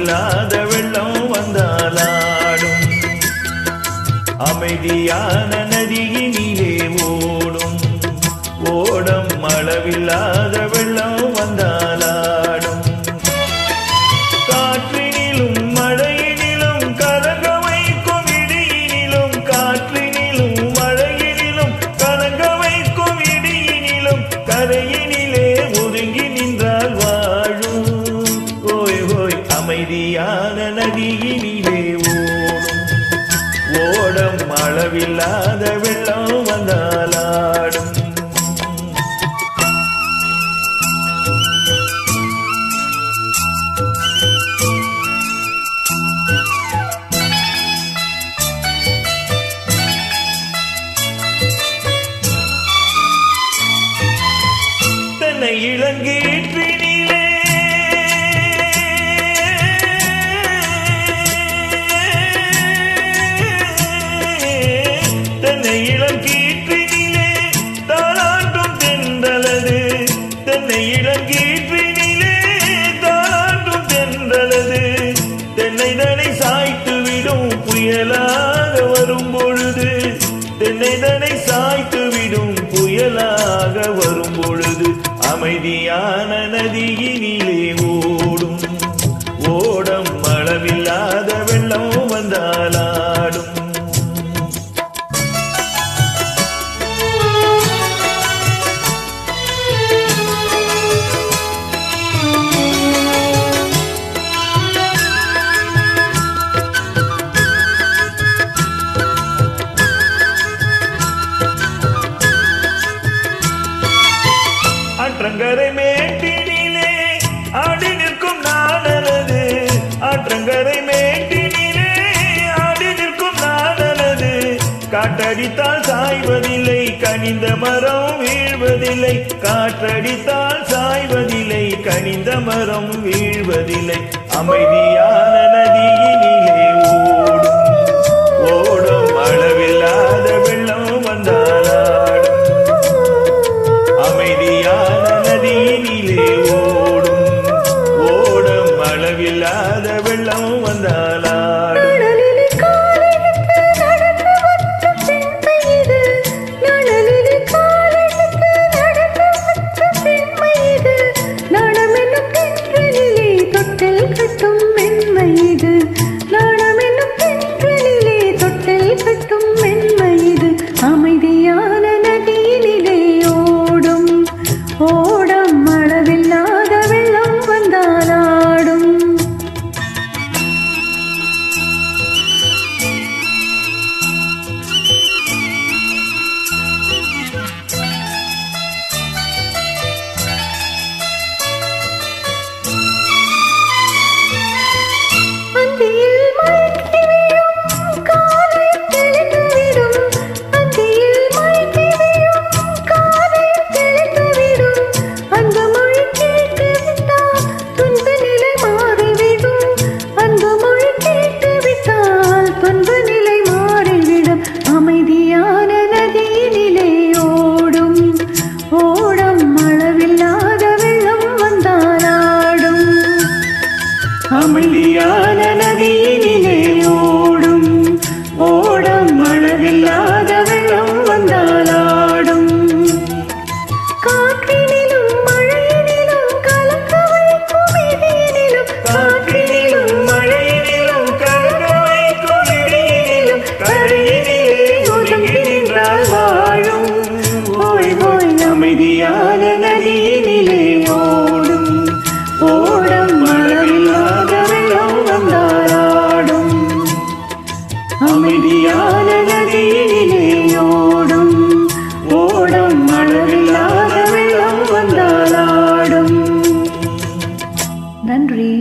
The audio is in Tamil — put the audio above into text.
அளவில்லாத வெள்ளம் வந்தாலாடும். அமைதியான நதியினிலே ஓடும் ஓடம் அளவில்லாத வெள்ளம் வந்தாலாடும். காற்றினிலும் மழையினிலும் கலங்க வைக்கும் இடியினிலும், காற்றினிலும் மழையினிலும் கலங்க வைக்கும் இடியினிலும், கரையினிலே ஒதுங்கி நின்றால் வாழும். ஓய் ஓய் அமைதியான நதியினிலே ஓடும் ஓடம் அளவில்லாத வெள்ளம் வந்தாலாடும். தென்னை இளங்கீற்றினிலே தென்னை இளங்கீற்றினிலே தாளாட்டும் தென்றலது, தென்னை இளங்கீற்றினிலே தாளாட்டும் தென்றலது. தென்னை தனை சாய்த்து விடும் புயலாக வரும் பொழுது, தென்னை தனை சாய்த்து விடும் புயலாக வரும் பொழுது, அமைதியான நதியினிலே ஓடும் ஓடம் அளவில்லாத வெள்ளம் வந்தாலாடும். ஆற்றங்கரை மேட்டினிலே ஆடி நிற்கும் நானலது, ஆற்றங்கரை மேட்டினிலே ஆடி நிற்கும் நானலது. காற்றடித்தால் சாய்வதில்லை கனிந்த மரம் வீழ்வதில்லை, காற்றடித்தால் சாய்வதில்லை கனிந்த மரம் வீழ்வதில்லை. அமைதியான நதியினிலே ஓடும் ஓடும் அளவில்லாத வெள்ளம் வந்தாலாடும். அமைதியான நதியினிலே ஓடும் ஓடம் அளவில்லாத வெள்ளம் வந்தாலாடும். அமைதியான நதியினிலே ஓடும் ஓடம் அளவில்லாத வெள்ளம் வந்தாலாடும். அந்தியில் மயக்கி விடும் காலை தெளிந்துவிடும், அந்தியில் மயக்கி விடும் காலை தெளிந்துவிடும். அன்பு மொழி கேட்டுவிட்டால் துன்ப நிலை மாறிவிடும், அன்பு மொழி கேட்டுவிட்டால் துன்ப நிலை மாறிவிடும். அமைதியான நதியினிலே ஓடும் ஓடம் அளவில்லாத வெள்ளம் வந்தாலாடும். அமைதியான நதியினிலே ஓடும் ஓடம் அளவில்லாத வெள்ளம் வந்தாலாடும். காற்றினிலும் மழையினிலும் கலங்க வைக்கும் இடியினிலும், காற்றினிலும் மழையினிலும் கலங்க வைக்கும் இடியினிலும், கரையினிலே ஒதுங்கி நின்றால் வாழும். ஓய் ஓய் அமைதியான நதியினிலே ஓடும் ஓடம் அளவில்லாத வெள்ளம் வந்தாலாடும். அமைதியான நதியினிலே ஓடும் ஓடம் அளவில்லாத வெள்ளம் வந்தாலாடும். நன்றி.